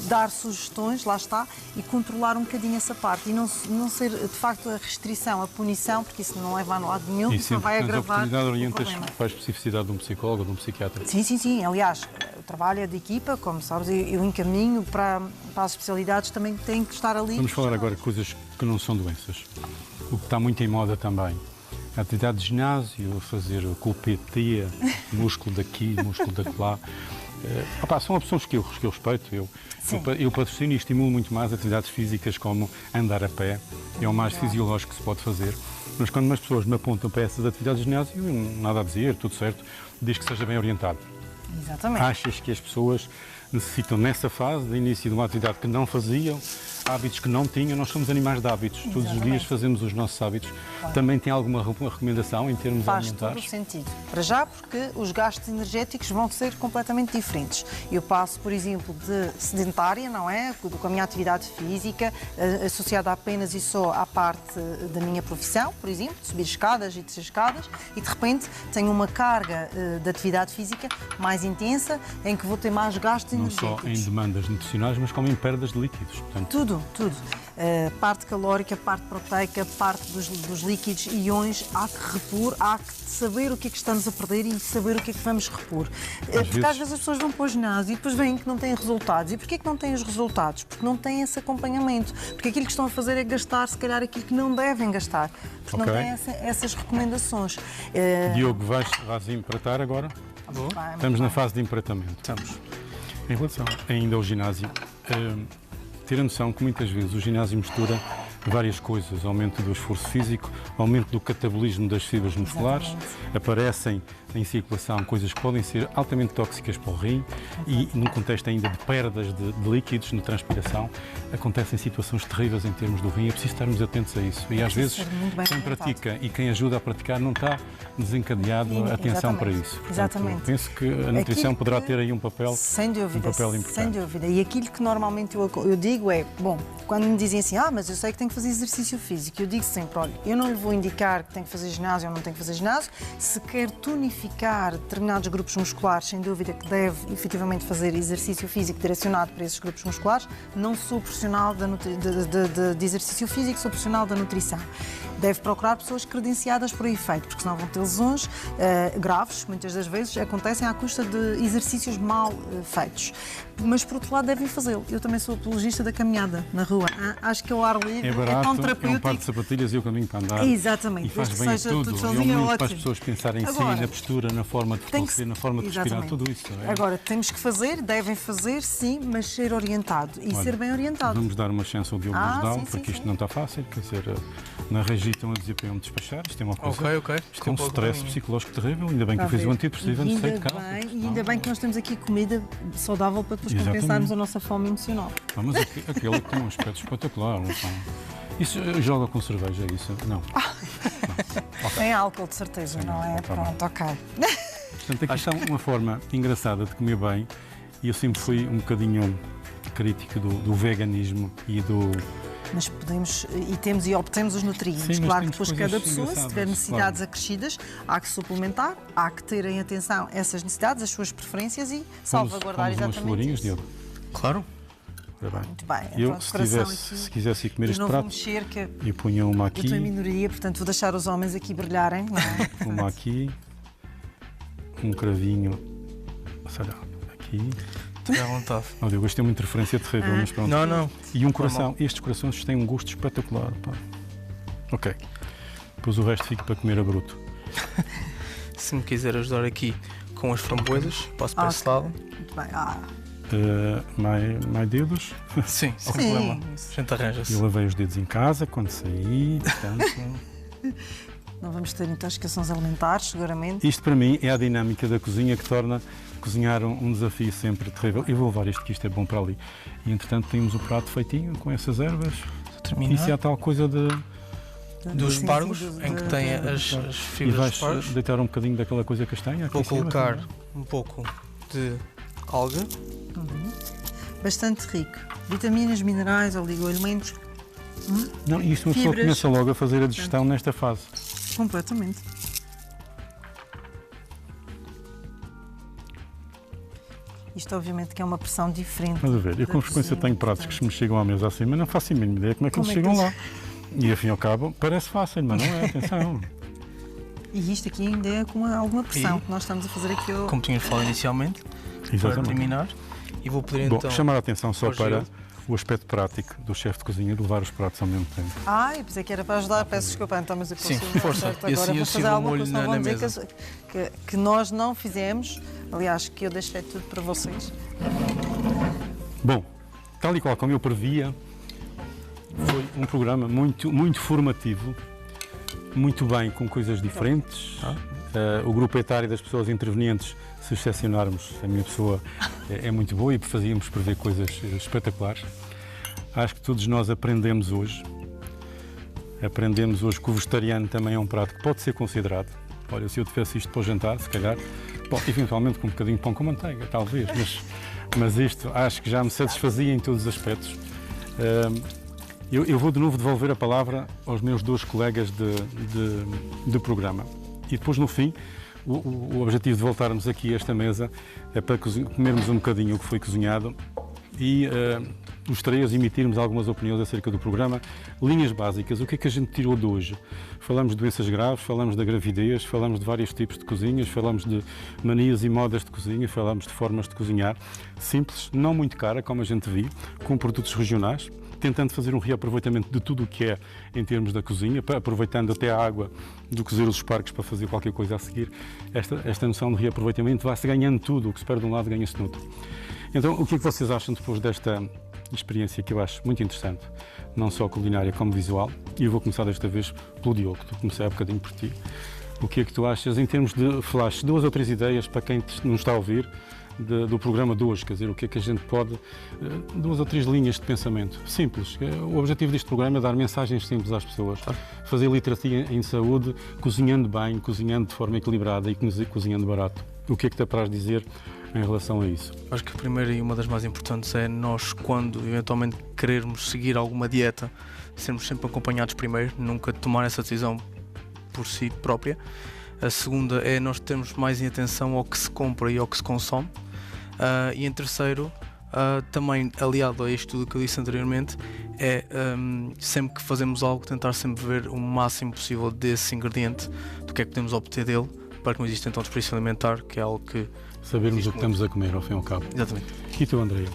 dar sugestões, lá está, e controlar um bocadinho essa parte. E não ser, de facto, a restrição, a punição, porque isso não leva a lado nenhum, isso só vai agravar o problema. Para a especificidade de um psicólogo ou de um psiquiatra? Sim. Aliás, o trabalho é de equipa, como sabes, eu encaminho para as especialidades, também têm que estar ali. Vamos falar agora de coisas que não são doenças. O que está muito em moda também atividade de ginásio, fazer colpetia, músculo daqui, músculo daquela. São opções que eu respeito. Eu patrocino e estimulo muito mais atividades físicas como andar a pé. É o mais fisiológico que se pode fazer. Mas quando umas pessoas me apontam para essas atividades de ginásio, eu nada a dizer, tudo certo, diz que seja bem orientado. Exatamente. Achas que as pessoas necessitam, nessa fase de início de uma atividade que não faziam, hábitos que não tinham? Nós somos animais de hábitos. Exatamente. Todos os dias fazemos os nossos hábitos. Claro. Também tem alguma recomendação em termos alimentares? Faz todo o sentido. Para já, porque os gastos energéticos vão ser completamente diferentes. Eu passo, por exemplo, de sedentária, não é? Com a minha atividade física, associada apenas e só à parte da minha profissão, por exemplo, de subir escadas e descer escadas, e de repente tenho uma carga de atividade física mais intensa, em que vou ter mais gastos energéticos. Não só em demandas nutricionais, mas como em perdas de líquidos. Portanto, tudo. Parte calórica, parte proteica, parte dos líquidos, iões, há que repor, há que saber o que é que estamos a perder e saber o que é que vamos repor. Porque às vezes as pessoas vão para o ginásio e depois veem que não têm resultados. E porquê que não têm os resultados? Porque não têm esse acompanhamento. Porque aquilo que estão a fazer é gastar, se calhar, aquilo que não devem gastar. Porque não têm essas recomendações. Diogo, vais empratar agora? Estamos na fase de empratamento. Estamos. Em relação ainda ao ginásio, ter a noção que muitas vezes o ginásio mistura várias coisas, aumento do esforço físico, aumento do catabolismo das fibras musculares, aparecem em circulação coisas que podem ser altamente tóxicas para o rim e, num contexto ainda de perdas de líquidos na transpiração, acontecem situações terríveis em termos do rim. É preciso estarmos atentos a isso. E às vezes quem pratica e quem ajuda a praticar não está desencadeado a atenção para isso. Portanto, exatamente. Penso que a nutrição poderá ter aí um papel, sem dúvida, importante. Sem dúvida. E aquilo que normalmente eu digo é, bom, quando me dizem assim, mas eu sei que tenho que fazer exercício físico, eu digo sempre, olha, eu não lhe vou indicar que tem que fazer ginásio ou não tem que fazer ginásio. Se quer tonificar determinados grupos musculares, sem dúvida que deve efetivamente fazer exercício físico direcionado para esses grupos musculares. Não sou profissional de exercício físico, sou profissional da nutrição. Deve procurar pessoas credenciadas para o efeito, porque senão vão ter lesões graves, muitas das vezes acontecem à custa de exercícios mal feitos. Mas, por outro lado, devem fazê-lo. Eu também sou apologista da caminhada na rua. Acho que é o ar livre, é barato, tão terapêutico. É um par de sapatilhas e o caminho para andar. Exatamente. E faz bem a tudo. É um momento para as pessoas pensarem em si, na postura, na forma de fortalecer, na forma de respirar, tudo isso. Agora, temos que fazer, devem fazer, sim, mas ser orientado e ser bem orientado. Vamos dar uma chance ao Diogo Gosdal, porque isto não está fácil. Quer dizer, na região estão a dizer para eu me despachar. Isto é uma coisa. Isto é um stress psicológico terrível. Ainda bem que eu fiz o antidepressivo antes de sair de casa. E ainda bem que nós temos aqui comida saudável para depois compensarmos a nossa fome emocional. Mas aquele tem um aspecto espetacular. Isso joga com cerveja, isso? Não. Tem álcool, de certeza, não é? Pronto, ok. Portanto, aqui está uma forma engraçada de comer bem. E eu sempre fui um bocadinho crítico do veganismo e do... Mas podemos e obtemos os nutrientes. Sim, claro que depois cada pessoa, se tiver necessidades acrescidas, há que suplementar, há que ter em atenção essas necessidades, as suas preferências e salvaguardar exatamente isso. Diogo? Claro. Muito bem. Eu, se quisesse ir comer este prato, mexer, que eu punha uma aqui. Eu estou em minoria, portanto vou deixar os homens aqui brilharem. Não é? Uma aqui, um cravinho, sei lá, aqui. Estou à vontade. Não, Diogo, isto é uma interferência terrível, mas pronto. Não. E um coração, estes corações têm um gosto espetacular. Pá. Ok. Depois o resto fica para comer a bruto. Se me quiser ajudar aqui com as framboesas, posso para esse lado. Muito bem. Mais dedos? Sim, sem problema. A gente arranja-se. Eu lavei os dedos em casa quando saí, portanto... Não vamos ter intoxicações alimentares, seguramente. Isto para mim é a dinâmica da cozinha que torna cozinhar um desafio sempre terrível. Eu vou levar isto, que isto é bom para ali. E entretanto temos o prato feitinho com essas ervas. Isso é a tal coisa dos espargos, em que tem as fibras dos espargos. E vais deitar um bocadinho daquela coisa castanha? Vou colocar um pouco de alga. Bastante rico. Vitaminas, minerais, oligoelementos. Não, isto uma pessoa começa logo a fazer a digestão nesta fase. Completamente. Isto obviamente que é uma pressão diferente. Mas a ver, eu com frequência tenho pratos que me chegam à mesa assim, mas não faço a mínima ideia como é que eles chegam lá. E ao fim e ao cabo parece fácil, mas não é, atenção. E isto aqui ainda é com alguma pressão que nós estamos a fazer aqui. Como tínhamos falado inicialmente, exatamente, para terminar. E vou pedir então... chamar a atenção só para o aspecto prático do chefe de cozinha de levar os pratos ao mesmo tempo. Eu pensei que era para ajudar, peço desculpa, então, mas eu Sim, consigo. força. Certo, E agora assim vou eu fazer sigo o alguma molho coisa, não na vão dizer mesa. que nós não fizemos. Aliás, que eu deixei tudo para vocês. Bom, tal e qual como eu previa, foi um programa muito formativo, muito bem, com coisas diferentes. O grupo etário das pessoas intervenientes, se excepcionarmos, a minha pessoa é muito boa e fazíamos prever coisas espetaculares. Acho que todos nós aprendemos hoje. Aprendemos hoje que o vegetariano também é um prato que pode ser considerado. Olha, se eu tivesse isto para o jantar, se calhar, eventualmente com um bocadinho de pão com manteiga, talvez, mas isto acho que já me satisfazia em todos os aspectos. Eu vou de novo devolver a palavra aos meus dois colegas de programa. E depois, no fim, o objetivo de voltarmos aqui a esta mesa é para comermos um bocadinho o que foi cozinhado e os três emitirmos algumas opiniões acerca do programa. Linhas básicas, o que é que a gente tirou de hoje? Falamos de doenças graves, falamos da gravidez, falamos de vários tipos de cozinhas, falamos de manias e modas de cozinha, falamos de formas de cozinhar simples, não muito cara, como a gente viu, com produtos regionais, tentando fazer um reaproveitamento de tudo o que é em termos da cozinha, aproveitando até a água do cozer os espargos para fazer qualquer coisa a seguir. Esta noção de reaproveitamento vai-se ganhando tudo, o que se perde de um lado ganha-se no outro. Então, o que é que vocês acham depois desta experiência que eu acho muito interessante, não só culinária como visual? E eu vou começar desta vez pelo Diogo, tu comecei há bocadinho por ti. O que é que tu achas em termos de flash? 2 ou 3 ideias para quem nos está a ouvir do programa de hoje, quer dizer, o que é que a gente pode... 2 ou 3 linhas de pensamento simples. O objetivo deste programa é dar mensagens simples às pessoas, fazer literacia em saúde, cozinhando bem, cozinhando de forma equilibrada e cozinhando barato. O que é que te apraz dizer em relação a isso? Acho que a primeira e uma das mais importantes é nós, quando eventualmente querermos seguir alguma dieta, sermos sempre acompanhados primeiro, nunca tomar essa decisão por si própria. A segunda é nós termos mais atenção ao que se compra e ao que se consome. E em terceiro, também aliado a isto tudo que eu disse anteriormente, é sempre que fazemos algo tentar sempre ver o máximo possível desse ingrediente, do que é que podemos obter dele, para que não exista então desperdício alimentar, que é algo que... Sabermos o que estamos a comer, ao fim e ao cabo. Exatamente. E tu, Andréia?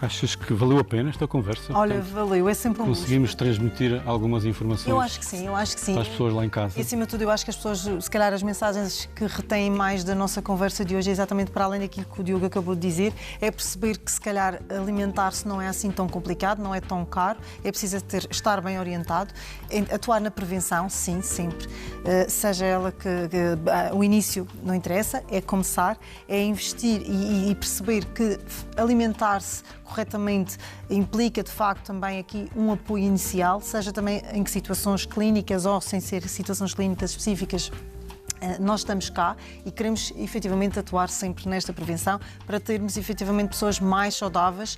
Achas que valeu a pena esta conversa? Olha, Portanto, valeu, é sempre um luxo. conseguimos transmitir algumas informações Eu acho que sim. para as pessoas lá em casa? E acima de tudo, eu acho que as pessoas, se calhar as mensagens que retêm mais da nossa conversa de hoje, é exatamente para além daquilo que o Diogo acabou de dizer, é perceber que se calhar alimentar-se não é assim tão complicado, não é tão caro, é preciso estar bem orientado, atuar na prevenção, sim, sempre. Seja ela que o início não interessa, é começar, é investir e perceber que alimentar-se corretamente implica de facto também aqui um apoio inicial, seja também em que situações clínicas ou sem ser situações clínicas específicas. Nós estamos cá e queremos efetivamente atuar sempre nesta prevenção para termos efetivamente pessoas mais saudáveis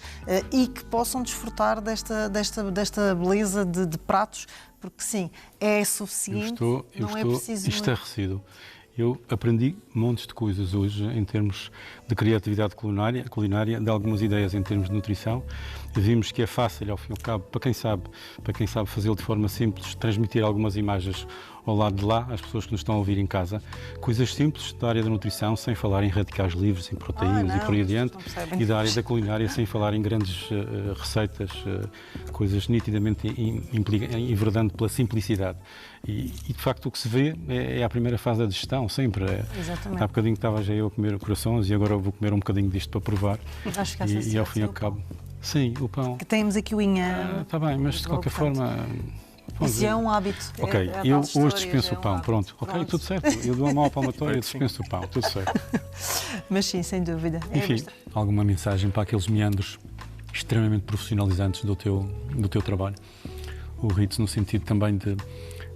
e que possam desfrutar desta beleza de pratos, porque sim, é suficiente, não é preciso estarrecido. Eu aprendi montes de coisas hoje em termos de criatividade culinária, de algumas ideias em termos de nutrição. Vimos que é fácil, ao fim e ao cabo, para quem sabe fazê-lo de forma simples, transmitir algumas imagens ao lado de lá, às pessoas que nos estão a ouvir em casa. Coisas simples da área da nutrição, sem falar em radicais livres, em proteínas e por aí adiante. E da área da culinária, sem falar em grandes receitas, coisas nitidamente enverdando pela simplicidade. E de facto o que se vê é a primeira fase da digestão, sempre. Exatamente. Há bocadinho estava já eu a comer corações e agora eu vou comer um bocadinho disto para provar. Acho que e ao fim e ao cabo... Sim, o pão. Que temos aqui o inhã. Está bem, mas de qualquer forma... Isso é um hábito. Ok, eu hoje dispenso o pão, pronto. Ok, tudo certo. Eu dou a mão à palmatória e dispenso o pão, tudo certo. Mas sim, sem dúvida. Enfim, alguma mensagem para aqueles meandros extremamente profissionalizantes do teu trabalho? O Ritz, no sentido também de,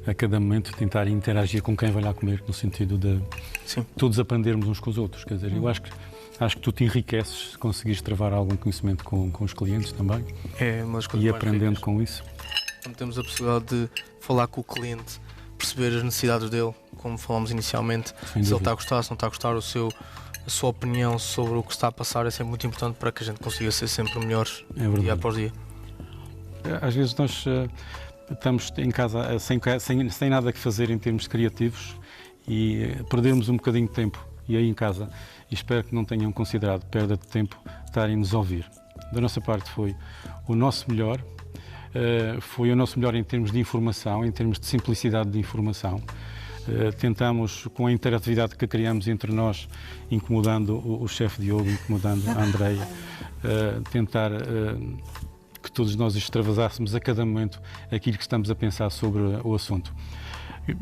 a cada momento, tentar interagir com quem vai lá comer, no sentido de todos aprendermos uns com os outros. Quer dizer, eu acho que tu te enriqueces se conseguires travar algum conhecimento com os clientes também. É uma das coisas e mais aprendendo ricas. com isso. Quando temos a possibilidade de falar com o cliente, perceber as necessidades dele, como falámos inicialmente, se ele está a gostar, se não está a gostar, a sua opinião sobre o que está a passar é sempre muito importante para que a gente consiga ser sempre melhores dia após dia. Às vezes nós estamos em casa sem nada que fazer em termos criativos e perdemos um bocadinho de tempo. E aí em casa, e espero que não tenham considerado perda de tempo estarem-nos a ouvir. da nossa parte foi o nosso melhor. Foi o nosso melhor em termos de informação, em termos de simplicidade de informação. Tentamos, com a interatividade que criamos entre nós, incomodando o chefe Diogo, incomodando a Andreia, tentar que todos nós extravasássemos a cada momento aquilo que estamos a pensar sobre o assunto.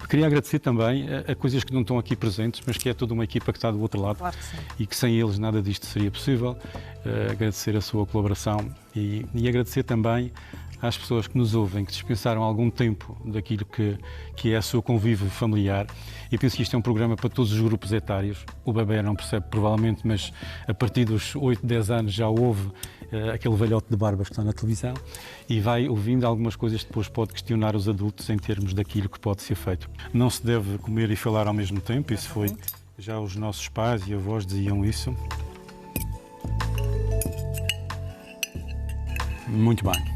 Queria agradecer também a coisas que não estão aqui presentes, mas que é toda uma equipa que está do outro lado, Claro que sim. e que sem eles nada disto seria possível. Agradecer a sua colaboração e agradecer também às pessoas que nos ouvem, que dispensaram algum tempo daquilo que é o seu convívio familiar. E penso que isto é um programa para todos os grupos etários. O bebê não percebe provavelmente, mas a partir dos 8, 10 anos já ouve aquele velhote de barbas que está na televisão e vai ouvindo algumas coisas que depois pode questionar os adultos em termos daquilo que pode ser feito. Não se deve comer e falar ao mesmo tempo, isso foi, já os nossos pais e avós diziam isso. Muito bem.